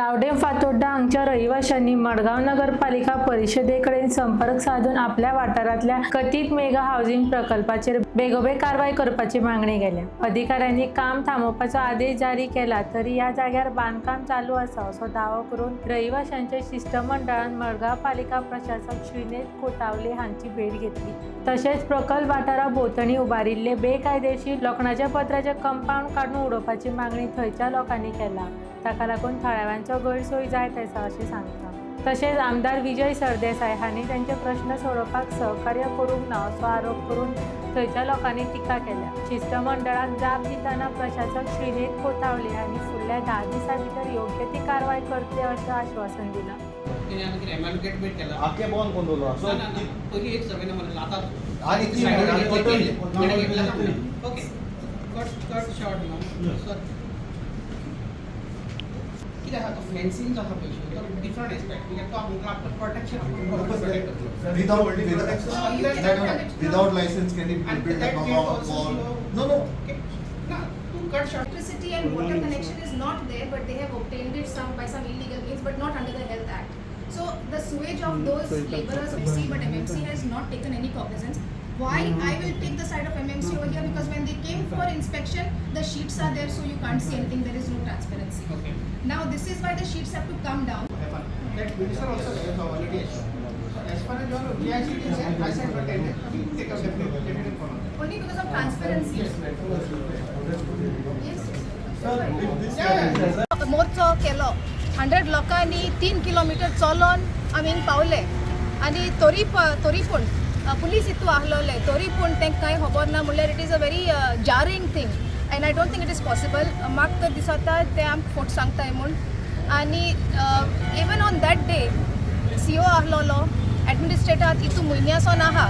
लावडे फातोड्डा हांगच्या रहिवाशांनी मडगाव नगरपालिका परिषदेकडे संपर्क साधून आपल्या वाठारातल्या कथित मेगा हाऊसिंग प्रकल्पाचेर बेगोबेग कारवाई करपाची मागणी केल्या। अधिकाऱ्यांनी काम थांबोवपाचो आदेश जारी केला तरी या जाग्यार बांदकाम चालू आसा असो दावो करून रहिवाशांच्या शिष्टमंडळान मडगाव पालिका प्रशासक श्रीनेश कोतावले हांची भेट घेतली। तसेच प्रकल्प वाठारा भोवतणी उबारिल्ले बेकायदेशीर लोखंडाच्या पत्र्याचे कंपाऊंड काढून उडोवपाची मागणी थंयच्या लोकांनी केला। ताका लागून थळाव्यांचो गैरसोय जायत आसा अशें सांगता। तशेंच आमदार विजय सरदेसाय हांणी तांचे प्रश्न सोडोवपाक सहकार्य करूंक ना असो आरोप करून थंयच्या लोकांनी टिका केल्या। शिष्टमंडळाक जाप दिताना प्रशासक श्रीनेश कोतावले हांणी फुडल्या 10 दिसां भितर योग्य ती कारवाय करतले अशें आश्वासन दिलां। आख्खे बॉन कोण दवरलो सो पयली एक सर्वे नंबर आता आनी ती ओके कट शॉर्ट न्हू सर कितें आहा तो फेन्सिंग जो आहा पळय तो डिफरंट एस्पेक्ट म्हणजे तो आमकां protection without license can it be built up wall? No. ना तू cut short Electricity and water connection is not there, but they have obtained it by some illegal means, but not under the Health Act. So the sewage of those laborers we see, but MMC has not taken any cognizance. Why I will take the side of MMC over here, because when they came for inspection, the sheets are there, so you can't see anything. There is no transparency. Okay. Now this is why the sheets have to come down. That minister also has already assured. So as far as your GIC is concerned, I said attended. I mean, take a definite follow. Only because of transparency. मोर्चो केलो 100 लोकांनी 3 kilometre चलोन आमी पावले आनी तरी पूण police इतू आहलोले तरी पूण तांकां कांय खबर ना म्हणल्यार it is a very jarring thing and I don't think it is possible म्हाका तर दिसता ते आमकां फोट सांगताय म्हूण आनी even on that day CO आहलोलो एडमिनिस्ट्रेटर इतू म्हयन्यासून आहा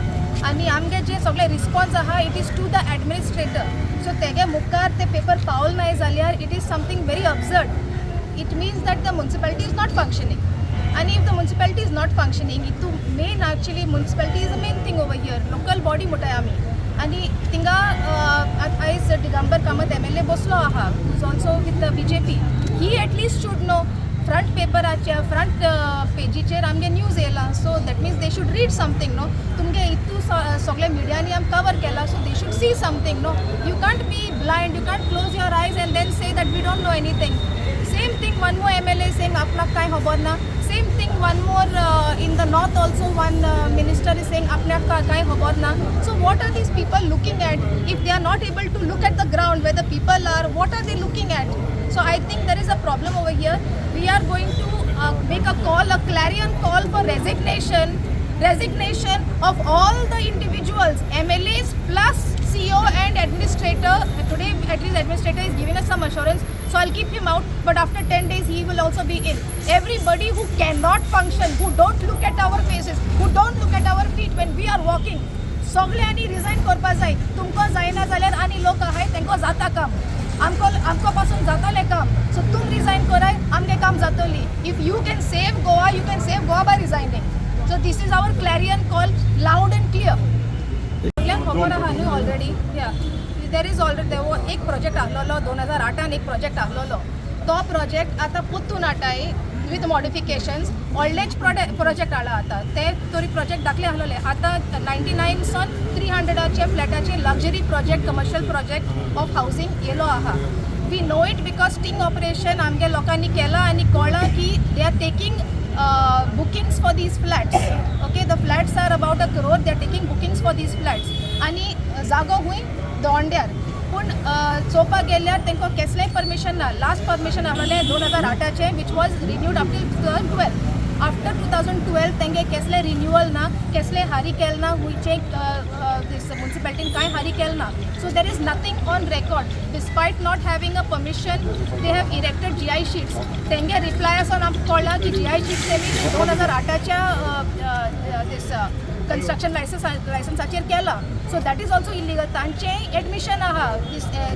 आनी आमगे जे सगळे रिस्पॉन्स आहा it is to the administrator so तेगे मुखार ते पेपर पावल नाय जाल्यार it is something very absurd it means that the municipality is not functioning and if the municipality is not functioning it to main actually municipality is the main thing over here local body mutay ami आणि थिंगा आयज Digambar Kamat MLA बसलो आहा who is also with the BJP he at least should know front पेपराच्या front पेजीचेर आमगे news येला so that means they should read something no तुमगे इतू सगळे मिडियांनी आम कवर केला so they should see something no you can't be blind you can't close your eyes and then say that we don't know anything same thing one more MLA saying आपला काय खबर ना same thing one more in the north also one minister is saying apne kai khabar na so what are these people looking at if they are not able to look at the ground where the people are what are they looking at so I think there is a problem over here we are going to make a clarion call for resignation of all the individuals MLAs plus CO and administrator today at least administrator is giving us some assurance so I'll keep him out but after 10 days he will also be in everybody who cannot function who don't look at our faces who don't look at our feet when we are walking सगळ्यांनी resign करपा जाय तुमको जायना जाल्यार आनी लोक आहाय तेंको जाता काम आमको पासून जातले काम सो तुम रिजाइन कराय आमगे काम जातली if you can save Goa by resigning so this is our clarion call loud and clear खबर आहा न्हू already yeah there is already एक प्रोजेक्ट आहलोलो 2008 एक प्रोजेक्ट आहलोलो तो प्रोजेक्ट आतां पुत्तून आटाय विथ मॉडिफिकेशन्स व्हडलेच प्रोजेक्ट आला आता ते तरी प्रोजेक्ट दाखले आहलोले आतां 99 सन 300चे फ्लॅटाचे luxury project commercial project of housing येलो आहा we know it because sting operation आमगे लोकांनी केला आनी कळ्ळां की they are taking bookings for these flats okay the flats are about 1 crore they are taking bookings for these flats आणि जागो हुई दोंड्यार पूण चोवपाक गेल्यार तेंको कसलेय परमिशन ना लास्ट परमिशन आहलें 2008चे which was renewed up till 2012 after 2012 तेंगे कसले रिन्यूअल ना कसले हारी केल ना हुईचे this municipality काय हारी केल ना so there is nothing on record despite not having a permission they have erected GI sheets तेंगे रिप्लाय असून आमकां कळ्ळां की GI sheets तेमी 2008च्या this construction लायसन्साचेर केला so that is also illegal तांचे एडमिशन आहा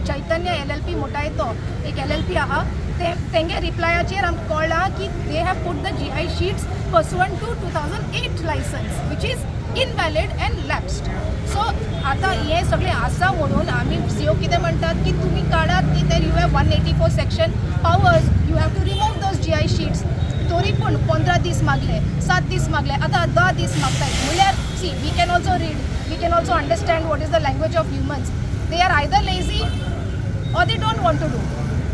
चैतन्य LLP मोठाय तो एक LLP आहा तेंगे रिप्लायाचेर आमकां कळ्ळां की they have put the GI sheets pursuant to 2008 license which is invalid and lapsed so आता हे सगळे आसा म्हणून आमी CO कितें म्हणटात की तुम्ही काढात की there you have 184 section powers you have to remove those GI GI sheets तरी पूण 15 दीस मागले 7 दीस मागले आतां 10 दीस मागताय म्हळ्यार see we can also read we can also understand what is the language of humans they are either lazy or they don't want to do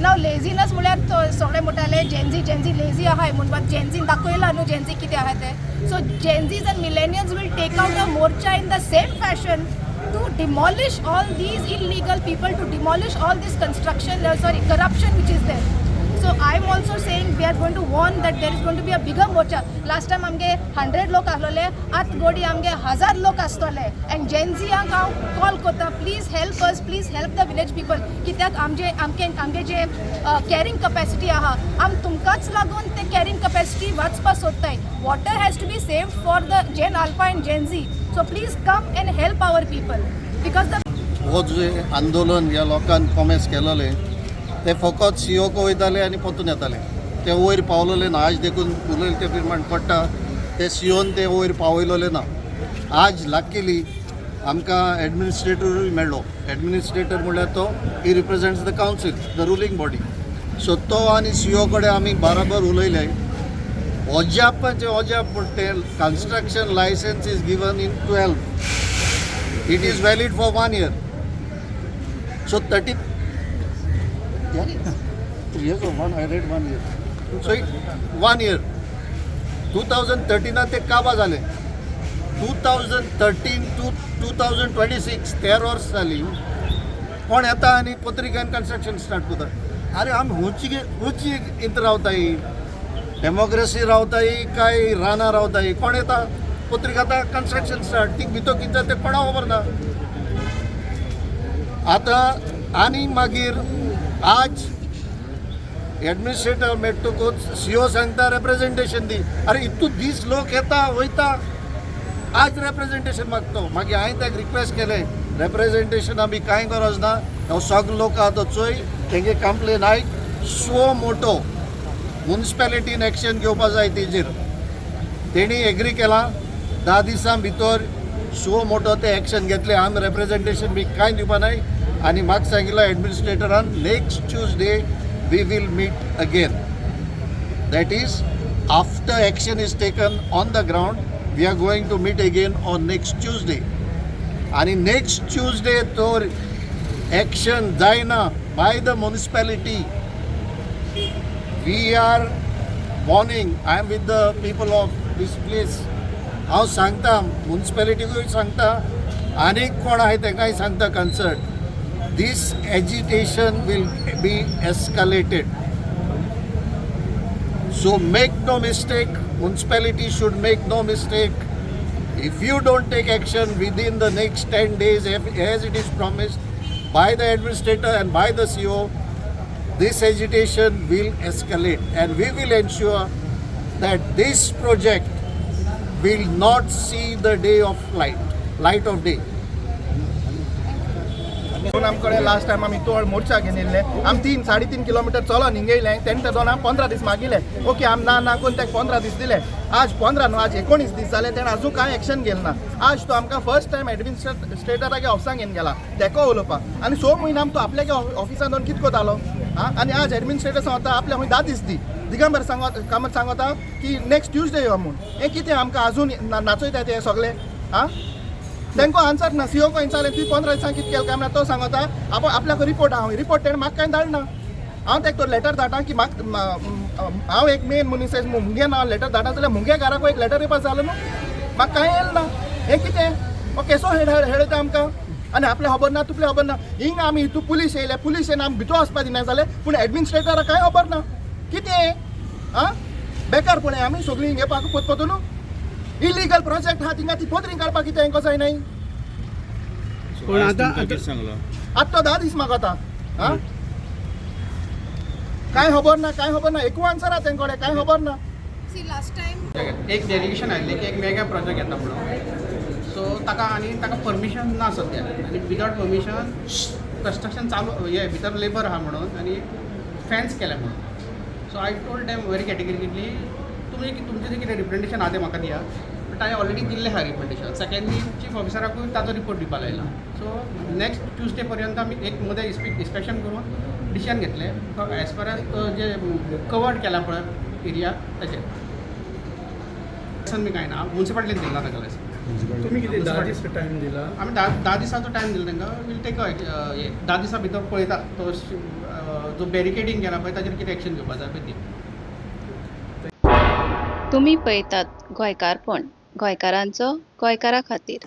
now laziness म्हळ्यार सगळे म्हणटाले Gen Z lazy आहाय म्हणून जेन्झीन दाखयला न्हू जेन्झी कितें आहा ते so Gen Zs and millennials will take out a morcha in the same fashion to demolish all these illegal people, to demolish all this construction, corruption which is there. So I'm also saying we are going to warn that there is going to be a bigger morcha. Last time आमगे 100 लोक आसलोले, आत गोडी आमगे 1000 लोक आसतले. And Gen Z हांव call कोता, please help us, please help the village people. कित्याक आमगे जे कॅरिंग कॅपॅसिटी आहा, आम तुमकांच लागून ते कॅरिंग कॅपॅसिटी वाचपा सोदताय. Water has to be saved for the Gen Alpha and Gen Z. So please come and help our people because the हो जे आंदोलन ह्या लोकांनी कॉमेस केलेले ते फकत सीओक वयताले आनी परतून येताले ते वयर पावलेले ना आज देखून उलयले ते प्रमाण पडटा ते सीओन ते वयर पावयलेले ना आज लाकीली आमकां एडमिनिस्ट्रेटरूय मेळ्ळो एडमिनिस्ट्रेटर म्हणल्यार तो he represents the council the ruling body so तो आनी सीओ कडेन आमी बराबर उलयले अजापाचे अजाप म्हणटे construction licence is given in 12 it is valid for 1 year so 30 yes or one I read 1 year so 1 year 2013 ते काबा झाले 2013 to 2026 13 वर्स जाली कोण येता आनी पत्रिकेन कन्स्ट्रक्शन स्टार्ट करता अरे आमी हुंची इंत रावताय डेमोक्रेसी रावताय काय रानां रावताय कोण येता पत्रिका आतां कन्स्ट्रक्शन स्टार्ट ती भितर कितें ते कोणा खबर ना आतां आनी मागीर आज एडमिनिस्ट्रेटर मेट्टकूच सीओ सांगता रेप्रेझेंटेशन दी अरे इतू दीस लोक येता वयता आज रेप्रेझेंटेशन मागता मागीर हांवें ताका रिक्वेस्ट केलें रेप्रेझेंटेशन आमी कांय गरज ना हांव सगळे लोक आहा तो चोय तेंगे कंप्लेन आयक सो मोटो म्युनिसिपॅलिटीन एक्शन घेवपा जाय तेजेर तेणी एग्री केला 10 दिसां भितर सो मोटो ते एक्शन घेतले आमी रेप्रेझेंटेशन बी कांय दिवपा नाय आनी म्हाका सांगिल्लें एडमिनिस्ट्रेटरान next Tuesday we will meet again that is after action is taken on the ground we are going to meet again on next Tuesday आनी नेक्स्ट ट्यूजडे तर एक्शन जायना by the municipality we are warning I am with the people of this place हांव सांगता म्युनिसिपॅलिटीकूय सांगता आनीक कोण आहाय तांकांय सांगता concern this agitation will be escalated so make no mistake municipality should make no mistake if you don't take action within the next 10 days as it is promised by the administrator and by the CEO this agitation will escalate and we will ensure that this project will not see the day of light of day आमकडे last time आमी तोड मोर्चा घेनिल्ले आम 3-3.5 kilometre चलोन हिंगेले तेंच्या दोन 15 दीस मागिले okay आम ना कोण ते 15 दीस दिले आज 15 न्हू आज 19 दीस जाले तेणें आजून कांय एक्शन घेतलें ना आज तो आमकां फर्स्ट टायम एडमिनिस्ट्रेटरागे ऑफिसान घेवन गेला तेको उलोवपाक आनी 6 म्हयने आम तो आपल्यागे ऑफिसान दोन कितें कोतालो आनी आज एडमिनिस्ट्रेटर सांगता आपल्या खंय 10 दीस दी दिगंबर कामत सांगता की नेक्स्ट ट्यूजडे यो म्हूण हें कितें आमकां आजून नाचयता ते सगळे तांकां आन्सर ना सीओ को विचारलें तुवें 15 दिसांक कितें केलें काय म्हणल्यार तो सांगता आपल्याक रिपोर्ट हांव रिपोर्ट तेणें म्हाका कांय धाडना हांव ताका तो लेटर धाडटा की हांव एक मेन मनीस मुंगे ना लेटर धाडटा जाल्यार मुंगे घराक एक लेटर येवपाक जालो न्हू म्हाका कांय येयलें ना हें कितें हो केसो हेडयता आमकां आनी आपल्या खबर ना तुपल्या खबर ना हिंग आमी हितू पुलीस येयले पुलीस येवन आमी भितर वचपाक दिना जालें पूण एडमिनिस्ट्रेटराक कांय खबर ना कितें बेकारपणे आमी सगळीं हिंगे पाक पोत न्हू इलिगल प्रोजेक्ट हा थिंगा ती पोतरी काडपाक कितें हेंको जायनाय पण आता तो 10 दीस मागता कांय खबर ना एकू आन्सर आहा तेंकोडे कांय खबर ना see last time एक डेलिगेशन आयिल्लें की एक मेगा प्रोजेक्ट येता म्हणून सो ताका परमिशन ना सद्या आनी विदाउट परमिशन कन्स्ट्रक्शन चालू हे भितर लेबर आहा म्हणून आनी फेन्स केल्या म्हणून so I told them very categorically तुमचें जें कितें रिप्रेझेंटेशन आहा तें म्हाका दिया बट हांवें ऑलरेडी दिल्लें आहा रिप्रेझेंटेशन सेकेंडली चीफ ऑफिसराकूय ताचो रिपोर्ट दिवपा लायला सो नेक्स्ट ट्यूजडे पर्यंत आमी एक मध्ये इन्स्पेक्शन करून डिसिजन घेतलें एज फार एज तो जे कवर्ड केला पळय एरिया ताचेर मी कांय ना म्युन्सिपाल्टीन दिला ताका लायसन तुम्ही किती 10 दीस टाइम दिला आमी 10 दिसाचो टायम दिलो तांकां वील टेक 10 दिसा भितर पळयता तो जो बॅरिकेडींग केला पळय ताचेर कितें एक्शन घेवपा जाय पळय ती तुम्ही पळयतात गोंयकारपण गोंयकारांचो गोंयकारा खातीर.